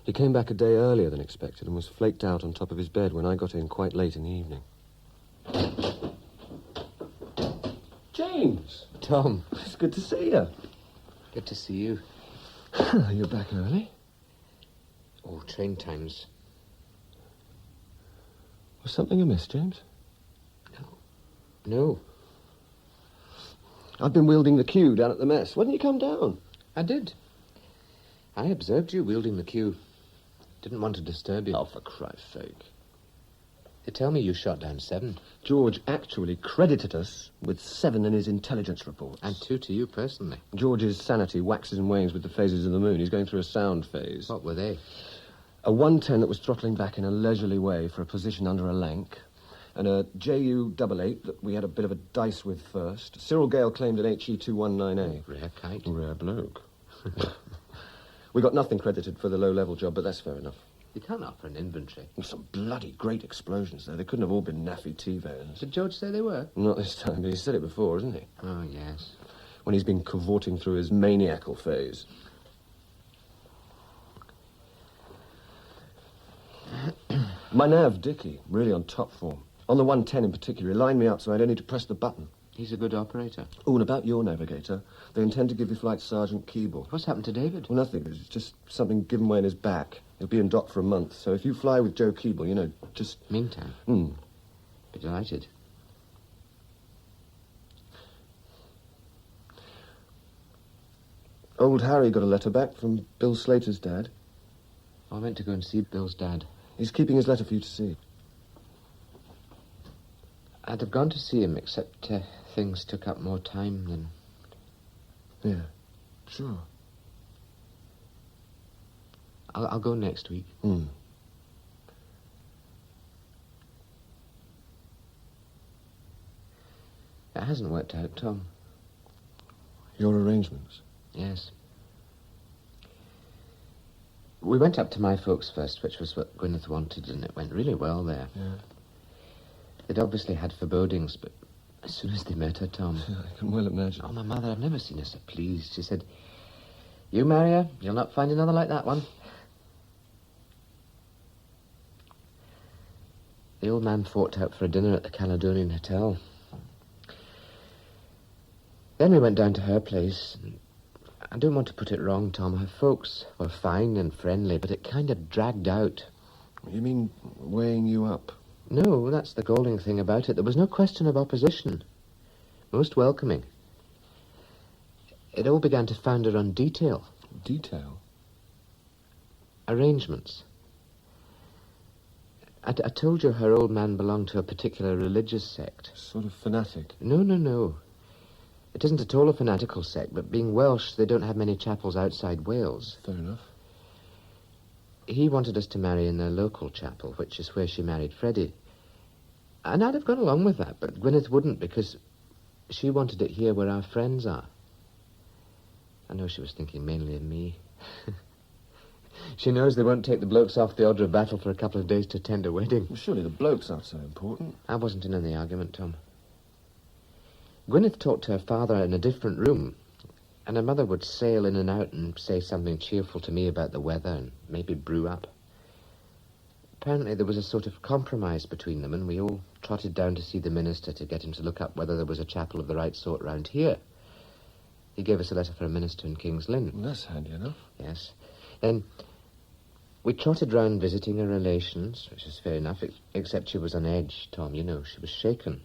S3: He came back a day earlier than expected and was flaked out on top of his bed when I got in quite late in the evening. James!
S2: Tom.
S3: It's good to see you.
S2: Good to see you.
S3: You're back early.
S2: Oh, train times.
S3: Was something amiss, James?
S2: No.
S3: I've been wielding the cue down at the mess. Why didn't you come down?
S2: I did. I observed you wielding the cue. Didn't want to disturb you.
S3: Oh, for Christ's sake.
S2: They tell me you shot down 7.
S3: George actually credited us with 7 in his intelligence reports.
S2: And 2 to you personally.
S3: George's sanity waxes and wanes with the phases of the moon. He's going through a sound phase.
S2: What were they?
S3: A 110 that was throttling back in a leisurely way for a position under a lank, and a JU-88 that we had a bit of a dice with first. Cyril Gale claimed an HE-219A.
S2: Rare kite.
S3: Rare bloke. We got nothing credited for the low-level job, but that's fair enough.
S2: You can't offer an inventory.
S3: Some bloody great explosions there. They couldn't have all been naffy T-vans.
S2: Did George say they were?
S3: Not this time, but he's said it before, hasn't he?
S2: Oh, yes.
S3: When he's been cavorting through his maniacal phase. My nav, Dickie, really on top form. On the 110 in particular, he lined me up so I don't need to press the button.
S2: He's a good operator.
S3: Oh, and about your navigator, they intend to give you Flight Sergeant Keeble.
S2: What's happened to David?
S3: Well, nothing. It's just something given way in his back. He'll be in dock for a month, so if you fly with Joe Keeble, you know, just...
S2: Meantime? Be delighted.
S3: Old Harry got a letter back from Bill Slater's dad.
S2: I went to go and see Bill's dad.
S3: He's keeping his letter for you to see.
S2: I'd have gone to see him, except things took up more time than...
S3: Yeah, sure.
S2: I'll go next week.
S3: Hmm.
S2: It hasn't worked out, Tom.
S3: Your arrangements?
S2: Yes. We went up to my folks first, which was what Gwyneth wanted, and it went really well there.
S3: Yeah.
S2: They'd obviously had forebodings, but as soon as they met her, Tom...
S3: I can well imagine.
S2: Oh, my mother, I've never seen her so pleased. She said, "You marry her, you'll not find another like that one." The old man forked out for a dinner at the Caledonian Hotel. Then we went down to her place. I don't want to put it wrong, Tom. Her folks were fine and friendly, but it kind of dragged out.
S3: You mean weighing you up?
S2: No, that's the galling thing about it. There was no question of opposition. Most welcoming. It all began to founder on detail.
S3: Detail?
S2: Arrangements. I told you her old man belonged to a particular religious sect.
S3: Sort of fanatic?
S2: No. It isn't at all a fanatical sect, but being Welsh, they don't have many chapels outside Wales.
S3: Fair enough.
S2: He wanted us to marry in their local chapel, which is where she married Freddie. And I'd have gone along with that, but Gwyneth wouldn't, because she wanted it here where our friends are. I know she was thinking mainly of me. She knows they won't take the blokes off the order of battle for a couple of days to attend a wedding.
S3: Well, surely the blokes aren't so important.
S2: I wasn't in the argument, Tom. Gwyneth talked to her father in a different room, and her mother would sail in and out and say something cheerful to me about the weather and maybe brew up. Apparently there was a sort of compromise between them, and we all trotted down to see the minister to get him to look up whether there was a chapel of the right sort round here. He gave us a letter for a minister in King's Lynn.
S3: Well, that's handy enough.
S2: Yes. Then we trotted round visiting her relations, which is fair enough, except she was on edge, Tom. You know, she was shaken.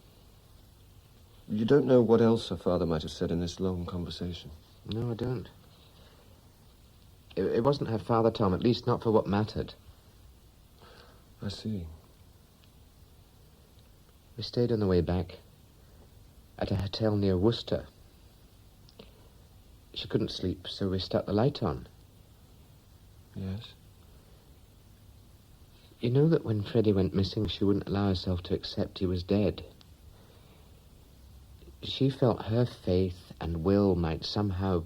S3: You don't know what else her father might have said in this long conversation?
S2: No, I don't. It wasn't her father, Tom, at least not for what mattered.
S3: I see.
S2: We stayed on the way back at a hotel near Worcester. She couldn't sleep, so we stuck the light on.
S3: Yes?
S2: You know that when Freddie went missing, she wouldn't allow herself to accept he was dead. She felt her faith and will might somehow...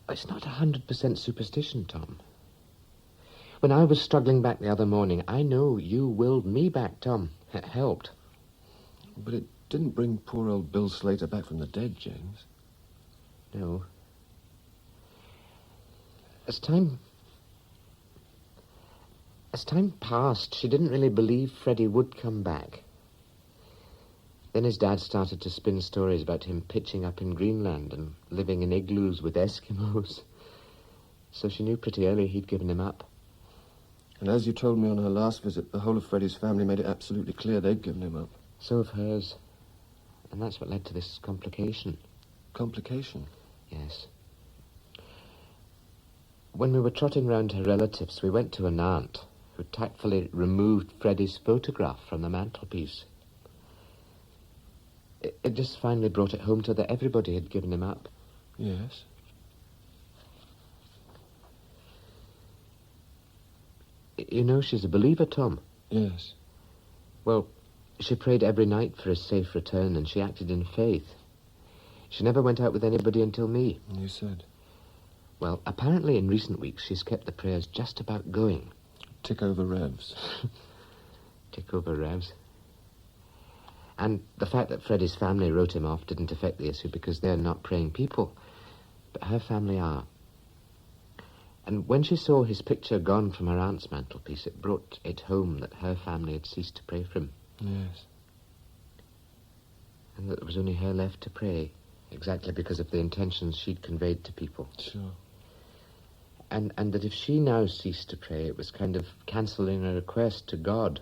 S2: It's not 100% superstition, Tom. When I was struggling back the other morning, I know you willed me back, Tom. It helped.
S3: But it didn't bring poor old Bill Slater back from the dead, James.
S2: No. As time passed, she didn't really believe Freddie would come back. Then his dad started to spin stories about him pitching up in Greenland and living in igloos with Eskimos. So she knew pretty early he'd given him up.
S3: And as you told me on her last visit, the whole of Freddie's family made it absolutely clear they'd given him up.
S2: So have hers. And that's what led to this complication.
S3: Complication?
S2: Yes. When we were trotting round her relatives, we went to an aunt who tactfully removed Freddie's photograph from the mantelpiece. It just finally brought it home to her that everybody had given him up.
S3: Yes.
S2: You know she's a believer, Tom.
S3: Yes.
S2: Well, she prayed every night for his safe return, and she acted in faith. She never went out with anybody until me.
S3: You said.
S2: Well, apparently in recent weeks she's kept the prayers just about going.
S3: Tick over revs.
S2: Tick over revs. And the fact that Freddie's family wrote him off didn't affect the issue because they're not praying people. But her family are. And when she saw his picture gone from her aunt's mantelpiece, it brought it home that her family had ceased to pray for him.
S3: Yes.
S2: And that there was only her left to pray, exactly because of the intentions she'd conveyed to people.
S3: Sure.
S2: And that if she now ceased to pray, it was kind of cancelling a request to God.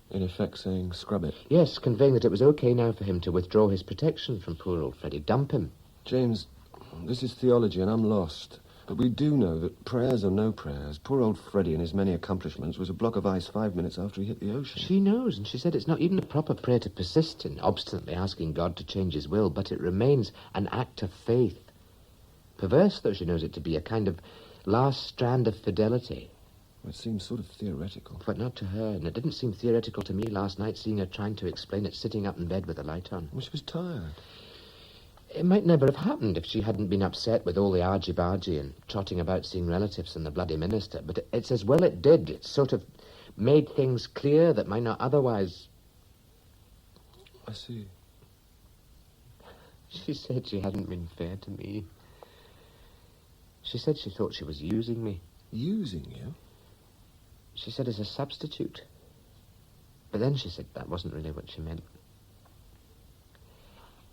S3: In effect saying, scrub it.
S2: Yes, conveying that it was okay now for him to withdraw his protection from poor old Freddie, dump him.
S3: James, this is theology and I'm lost. But we do know that prayers or no prayers, poor old Freddie and his many accomplishments was a block of ice 5 minutes after he hit the ocean.
S2: She knows, and she said it's not even a proper prayer to persist in, obstinately asking God to change his will, but it remains an act of faith. Perverse, though she knows it to be, a kind of last strand of fidelity.
S3: It seems sort of theoretical.
S2: But not to her, and it didn't seem theoretical to me last night, seeing her trying to explain it sitting up in bed with the light on.
S3: Well, she was tired.
S2: It might never have happened if she hadn't been upset with all the argy-bargy and trotting about seeing relatives and the bloody minister, but it's as well it did. It sort of made things clear that might not otherwise...
S3: I see.
S2: She said she hadn't been fair to me. She said she thought she was using me.
S3: Using you?
S2: She said as a substitute. But then she said that wasn't really what she meant.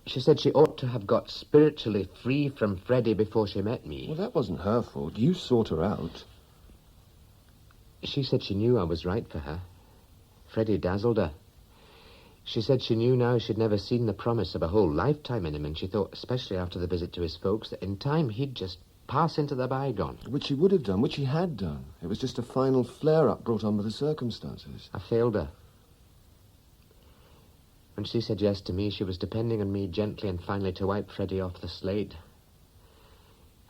S2: She said she ought to have got spiritually free from Freddie before she met me.
S3: Well, that wasn't her fault. You sought her out.
S2: She said she knew I was right for her. Freddie dazzled her. She said she knew now she'd never seen the promise of a whole lifetime in him, and she thought, especially after the visit to his folks, that in time he'd just pass into the bygone.
S3: Which he would have done, which he had done. It was just a final flare-up brought on by the circumstances.
S2: I failed her. When she said yes to me, she was depending on me gently and finally to wipe Freddie off the slate.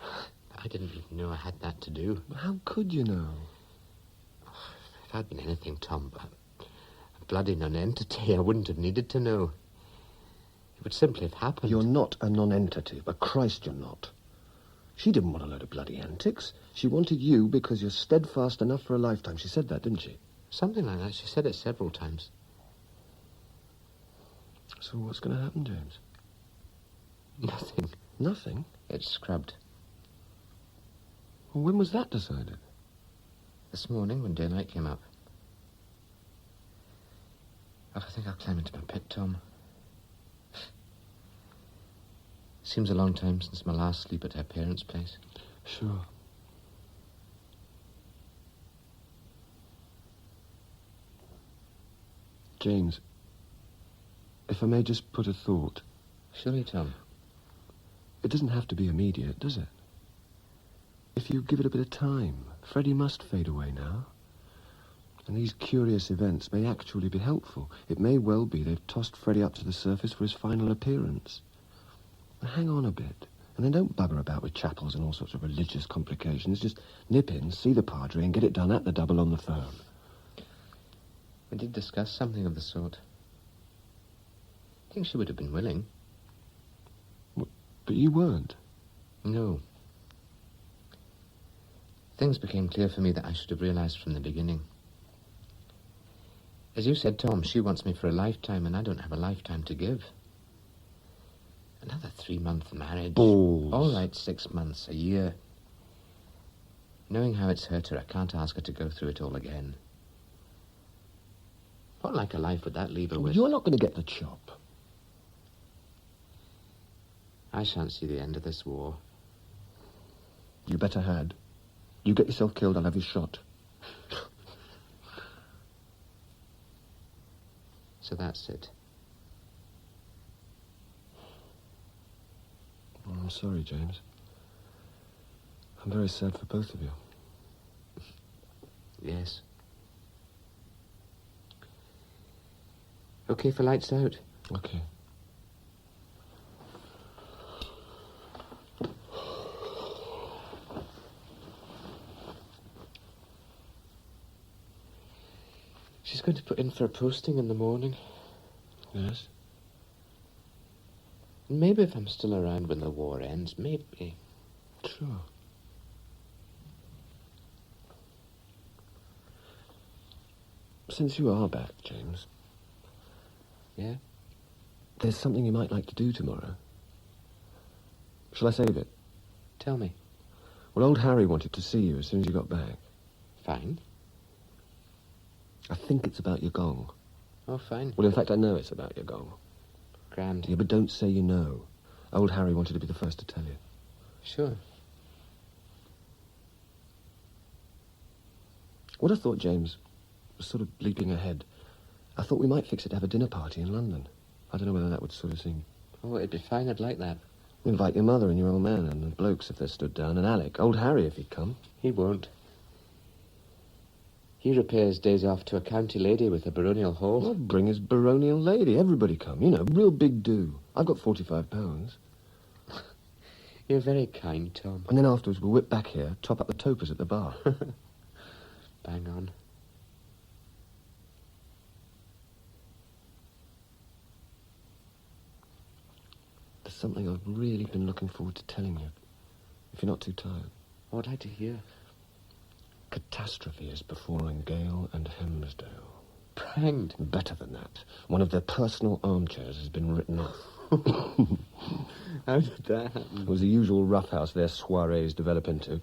S2: I didn't even know I had that to do.
S3: How could you know?
S2: If I'd been anything, Tom, but a bloody non-entity, I wouldn't have needed to know. It would simply have happened.
S3: You're not a non-entity, but Christ you're not. She didn't want a load of bloody antics. She wanted you because you're steadfast enough for a lifetime. She said that, didn't she?
S2: Something like that. She said it several times.
S3: So what's going to happen, James?
S2: Nothing.
S3: Nothing?
S2: It's scrubbed.
S3: Well, when was that decided?
S2: This morning when daylight came up. Oh, I think I'll climb into my pit, Tom. Seems a long time since my last sleep at her parents' place.
S3: Sure. James, if I may just put a thought.
S2: Surely, Tom.
S3: It doesn't have to be immediate, does it? If you give it a bit of time, Freddie must fade away now. And these curious events may actually be helpful. It may well be they've tossed Freddie up to the surface for his final appearance. Now, hang on a bit. And then don't bugger about with chapels and all sorts of religious complications. Just nip in, see the padre, and get it done at the double on the phone.
S2: We did discuss something of the sort. I think she would have been willing.
S3: But you weren't.
S2: No. Things became clear for me that I should have realized from the beginning. As you said, Tom, she wants me for a lifetime, and I don't have a lifetime to give. Another 3-month marriage.
S3: Balls.
S2: All right, 6 months, a year. Knowing how it's hurt her, I can't ask her to go through it all again. What like a life would that leave her with?
S3: You're not going to get the chop.
S2: I shan't see the end of this war.
S3: You better had. You get yourself killed, I'll have you shot.
S2: So that's it.
S3: Oh, I'm sorry, James. I'm very sad for both of you.
S2: Yes. Okay for lights out?
S3: Okay.
S2: She's going to put in for a posting in the morning.
S3: Yes?
S2: Maybe if I'm still around when the war ends, maybe.
S3: Sure. Since you are back, James...
S2: Yeah?
S3: There's something you might like to do tomorrow. Shall I save it?
S2: Tell me.
S3: Well, old Harry wanted to see you as soon as you got back.
S2: Fine.
S3: I think it's about your gong.
S2: Oh, fine.
S3: Well, in fact, I know it's about your gong.
S2: Grand.
S3: Yeah, but don't say you know. Old Harry wanted to be the first to tell you.
S2: Sure.
S3: What I thought, James, was sort of leaping ahead. I thought we might fix it to have a dinner party in London. I don't know whether that would sort of seem...
S2: Oh, it'd be fine. I'd like that.
S3: Invite your mother and your old man and the blokes if they're stood down, and Alec. Old Harry if he'd come.
S2: He won't. He repairs days off to a county lady with a baronial hall.
S3: Well, bring his baronial lady. Everybody come. You know, real big do. I've got £45.
S2: You're very kind, Tom.
S3: And then afterwards we'll whip back here, top up the topers at the bar.
S2: Bang on.
S3: There's something I've really been looking forward to telling you, if you're not too tired.
S2: I'd like to hear.
S3: Catastrophe is befalling Gale and Hemsdale.
S2: Pranked.
S3: Better than that. One of their personal armchairs has been written off.
S2: How did that happen?
S3: It was the usual roughhouse their soirees develop into.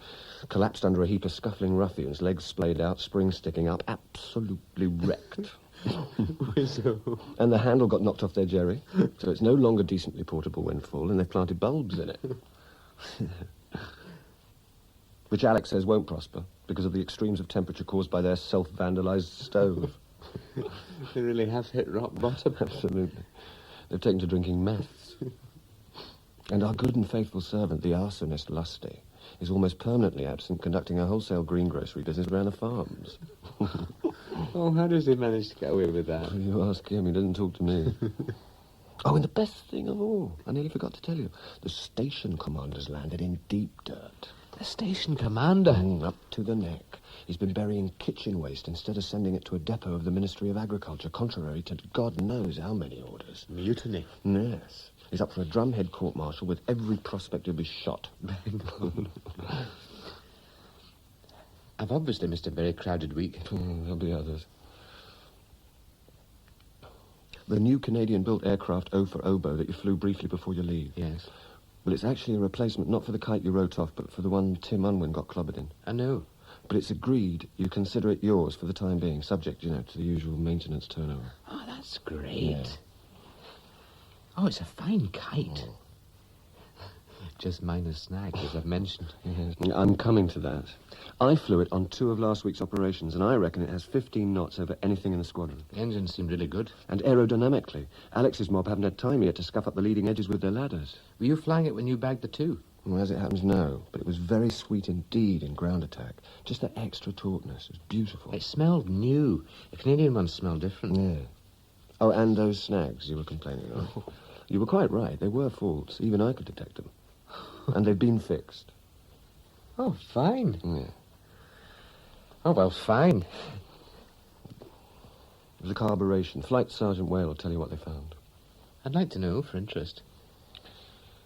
S3: Collapsed under a heap of scuffling ruffians, legs splayed out, springs sticking up, absolutely wrecked.
S2: Whistle.
S3: And the handle got knocked off their jerry, so it's no longer decently portable when full, and they've planted bulbs in it. Which Alex says won't prosper, because of the extremes of temperature caused by their self-vandalised stove.
S2: They really have hit rock bottom.
S3: Absolutely. They've taken to drinking meths. And our good and faithful servant, the arsonist Lusty, is almost permanently absent conducting a wholesale greengrocery business around the farms.
S2: Oh, how does he manage to get away with that?
S3: You ask him, he doesn't talk to me. Oh, and the best thing of all, I nearly forgot to tell you, the station commander's landed in deep dirt.
S2: The station commander?
S3: Up to the neck. He's been burying kitchen waste instead of sending it to a depot of the Ministry of Agriculture, contrary to God knows how many orders.
S2: Mutiny.
S3: Yes. He's up for a drumhead court-martial with every prospect of be shot.
S2: I've obviously missed a very crowded week.
S3: There'll be others. The new Canadian-built aircraft O for Oboe that you flew briefly before you leave.
S2: Yes.
S3: Well, it's actually a replacement, not for the kite you wrote off, but for the one Tim Unwin got clobbered in.
S2: I know.
S3: But it's agreed you consider it yours for the time being, subject, to the usual maintenance turnover.
S2: Oh, that's great.
S3: Yeah.
S2: Oh, it's a fine kite. Oh. Just minor snag, as I've mentioned.
S3: Yes. I'm coming to that. I flew it on 2 of last week's operations, and I reckon it has 15 knots over anything in the squadron.
S2: The engines seemed really good.
S3: And aerodynamically. Alex's mob haven't had time yet to scuff up the leading edges with their ladders.
S2: Were you flying it when you bagged the 2?
S3: Well, as it happens, no. But it was very sweet indeed in ground attack. Just that extra tautness. It was beautiful.
S2: It smelled new. The Canadian ones smell different.
S3: Yeah. Oh, and those snags you were complaining of. You were quite right. They were faults. Even I could detect them. And they've been fixed.
S2: Oh, fine.
S3: Yeah.
S2: Oh, well, fine.
S3: It was a carburation. Flight Sergeant Whale will tell you what they found.
S2: I'd like to know, for interest.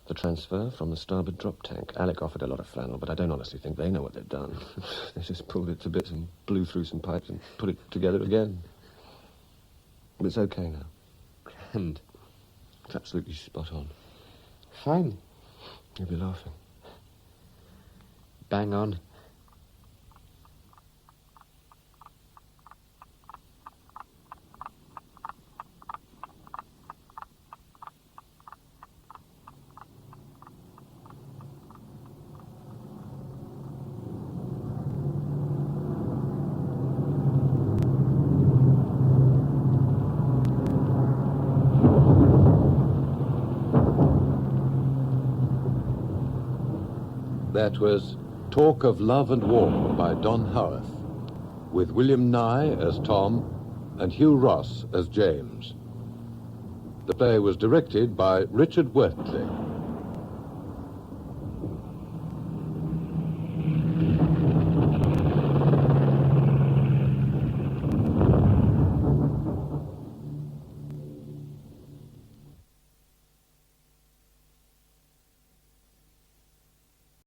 S3: The transfer from the starboard drop tank. Alec offered a lot of flannel, but I don't honestly think they know what they've done. They just pulled it to bits and blew through some pipes and put it together again. But it's okay now.
S2: Grand.
S3: It's absolutely spot on.
S2: Fine.
S3: You'll be laughing.
S2: Bang on.
S4: That was Talk of Love and War by Don Haworth, with William Nye as Tom and Hugh Ross as James. The play was directed by Richard Wortley.